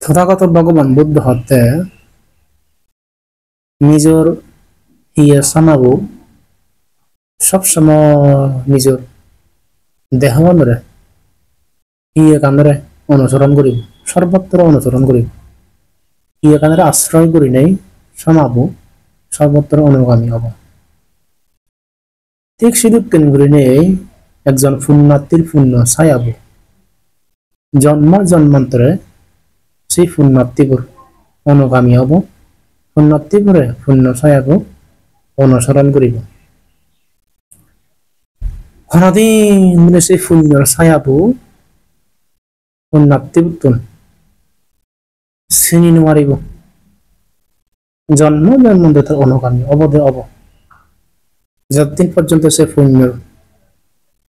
তথাগত ভগবান বুদ্ধ হতে নিজের ইয়ে সামাবু সবসময় নিজের দেহ মনরে ইয়ে কামরে অনুসরণ করিব, সর্বত্র অনুসরণ করিব। ইয়ে কামরে আশ্রয় করি নাই সমাবু সর্বত্র অনুগামী হব। ঠিক সিদ্ধান্ত করি নেই একজন পুণ্যার্থীর পুণ্য ছায়াবু জন্ম জন্মান্তরে সেই পুণ্যার্থীপুর অনুগামী হব, পুণ্যার্থীপুরে পুণ্য ছায়াবু অনুসরণ করিব। কোনদিন বলে সেই পুণ্যর ছায়াবু পুণ্যার্থীপুর চিনি নোৱাৰিব, জন্ম জন্মান্তরে তার অনুগামী অবদে অব। যতদিন পর্যন্ত সে পুণ্য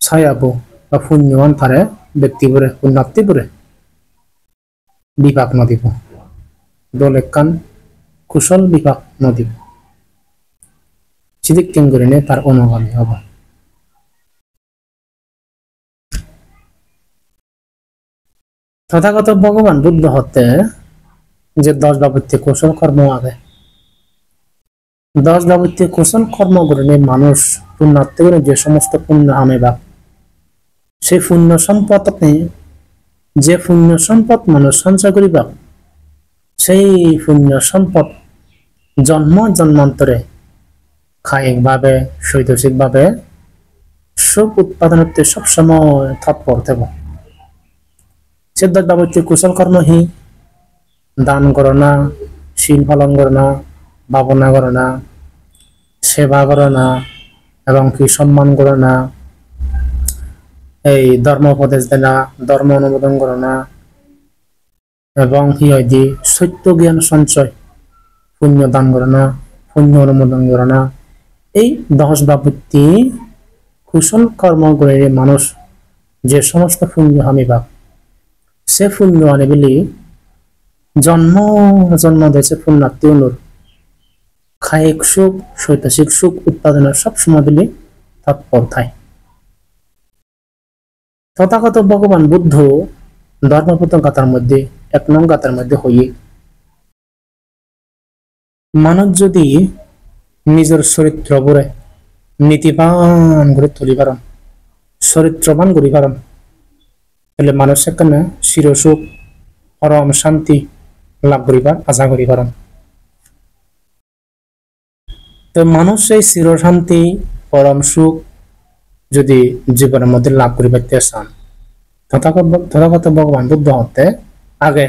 ছায়াবু বা পুণ্যবান তারে ব্যক্তিপুরে পুণ্যার্থীপুরে বিপাক নদিব, দলে কান কুশল বিপাক নদিব, সিদিক করিনে তার অনুগামী হব। তথাগত ভগবান বুদ্ধ হতে যে 10 বাবুত্য কৌশল কর্ম আগে 10 বাবুত্য কৌশল কর্ম করে মানুষ পুণ্যার্থী করে যে সমস্ত পুণ্য আমেবা সেই পুণ্য সম্পদ যে পুণ্য সম্পদ মানুষ সঞ্চয় করিবা সেই পুণ্য সম্পদ জন্ম জন্মান্তরে কায়িকভাবে শৈতসিকভাবে সুখ উৎপাদনতে সবসময় তৎপর থাকব। সিদ্ধার্থ বাবুত্য কুশল কর্ম হি দান করনা, শীল পালন করনা, ভাবনা করনা, সেবা করনা এবং কি সম্মান করনা, এই ধর্ম উপদেশ দেনা, ধর্ম অনুমোদন করনা এবং কি হয় দি সত্য জ্ঞান সঞ্চয়, পুণ্য দান করনা, পুণ্য অনুমোদন করনা, এই 10 বাবুত্তি কুশল কর্ম করে মানুষ যে সমস্ত পুণ্য হামিবা সে পুণ্য আনে বলি জন্ম জন্ম দেশে পুণ্যার্থী অনুর কায়িক সুখ শৈতসিক সুখ উৎপাদনের সবসময় বলি তৎপর থাকে। তথাগত ভগবান বুদ্ধ ধর্মপ্রথম গাথার মধ্যে 1 নং গাথার মধ্যে হইয়ে মানুষ যদি নিজের চরিত্র বরে নীতিবান করে তুলি পারেন, চরিত্রবান করি পারেন, তাহলে মানুষ সেখানে চিরসুখ পরম শান্তি লাভ করিবার আশা করি পারেন। তো মানুষ এই চির শান্তি পরম সুখ যদি জীবনের মধ্যে লাভ করিবার চান তথাগত ভগবান বুদ্ধ হতে আগে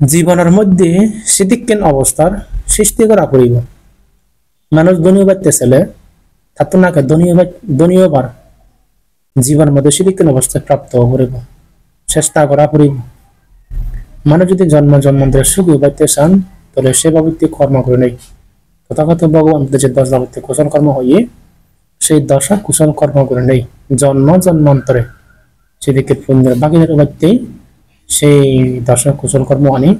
জীবনের মধ্যে সিদ্ধিজ্ঞান অবস্থার সৃষ্টি করা পড়িব। মানুষ ধনী বাড়তে চলে তার নাকে ধনীয়বার জীবনের মধ্যে সিদ্ধিজ্ঞান অবস্থায় প্রাপ্ত করিব, চেষ্টা করা পড়িব। মানুষ যদি জন্ম জন্মান্তরে সুখী বাড়তে চান তাহলে সে বাবুত্তি কর্ম করে নেই। তথাগত ভগবান যে 10 বাবুত্তি কুশল কর্ম হইয়ে সেই 10 কুশল কর্ম করে নেই জন্ম জন্মান্তরে সেদিকে পুণ্যের বাগিনের বাড়তে সেই 10 কুশল কর্ম আনি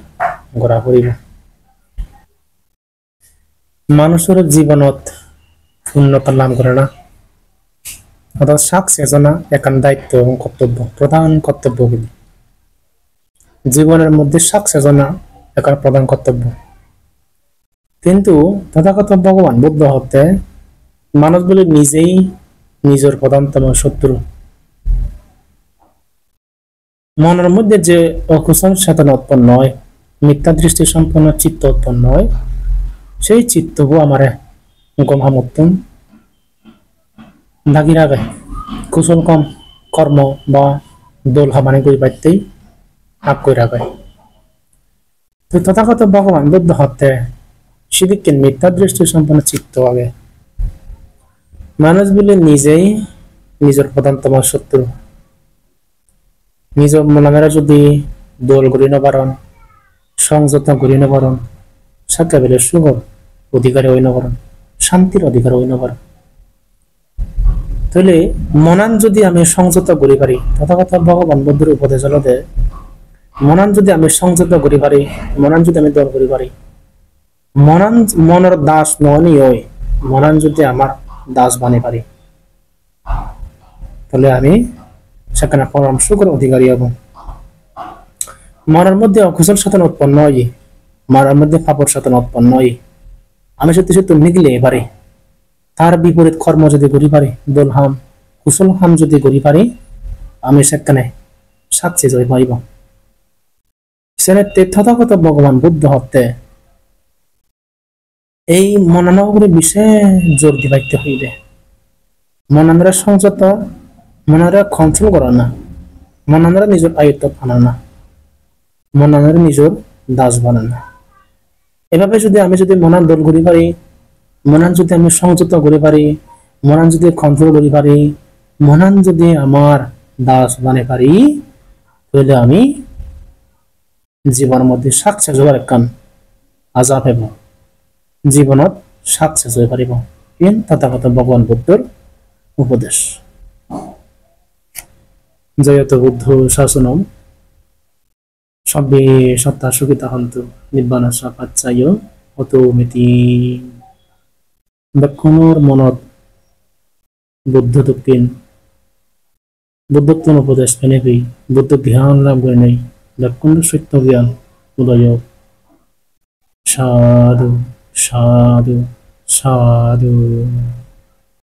গড়া করিব। মানুষের জীবনত পূর্ণতা লাভ করে না, অর্থাৎ সাকসেসনা একান দায়িত্ব এবং কর্তব্য, প্রধান কর্তব্য বলি জীবনের মধ্যে সাকসেসনা একান প্রধান কর্তব্য। কিন্তু তথাগত ভগবান বুদ্ধ হতে মানুষ বলে নিজেই নিজের প্রধানতম শত্রু। মনের মধ্যে যে অকুশল চেতনা উৎপন্ন হয়, মিথ্যা দৃষ্টি সম্পন্ন চিত্ত উৎপন্ন হয়, সেই চিত্তবু আমারে গমহামুত্তম দাগি রাখে কুশল কম কর্ম বা দোল হামানি করি পাইতেই হাক করে রাখে। তো তথাগত ভগবান বুদ্ধ হতে সেদিকে মিথ্যা দৃষ্টি সম্পন্ন চিত্ত আগে মানুষ বলে নিজেই নিজের প্রধানতম শত্রু। নিজ মনামেরা যদি দোল করি নপারন, সংযত করি নপারন, সাথে বেলে সুখ অধিকারী হই নপারন, শান্তির অধিকার হই নপারন, তাহলে মনান যদি আমি সংযত করি পারি তথাগত ভগবান বুদ্ধের উপদেশ হলতে মনান যদি আমি সংযত করি পারি, মনান যদি আমি দল করি পারি, মনান মনের দাস ননি হই মনান যদি আমার দাস বানি পারি তাহলে আমি সেখানে পরম সুখের অধিকারী হব। মনের মধ্যে অকুশল সাধন উৎপন্ন হয়, মনের মধ্যে পাপর সাধন উৎপন্ন হয়। আমি সত্যি সত্যি নিগলে পারি, তার বিপরীত কর্ম যদি করি পারি, দোল হাম কুশল হাম যদি করি পারি, আমি সেখানে সাকসেস হয়ে পারিব। সেনে তথাগত ভগবান বুদ্ধ হতে এই মনানগরী বিষয়ে জোর দিবাইতে হইবে। মনানরা সংযত, মনারা কন্ট্রোল করা না, মনানরা নিজের আয়ত্ত আনা না, মনানরা নিজের দাস বানা না। এভাবে যদি আমি যদি মনান দল করি পারি, মনান যদি আমি সংযত করি পারি, মনান যদি কন্ট্রোল করি পারি, মনান যদি আমার দাস বানে পারি, তাহলে আমি জীবনের মধ্যে সাকসেস হওয়ার একখান আজাব হব, জীবনত সাকসেস হয়ে পারিব। ইন তথাগত ভগবান বুদ্ধর উপদেশ। জয়ত বুদ্ধ শাসনম সব্বে সত্তা সুখিতা হন্তু নিব্বানাস পাচ্ছায় হতো মিতি। দক্ষিণর মনত বুদ্ধ দক্ষিণ বুদ্ধত্ব উপদেশ পেনে পেয়ে বুদ্ধ ধ্যান লাভ করে নেই, দক্ষিণ সত্য জ্ঞান উদয়। সাধু সাধু সাধু।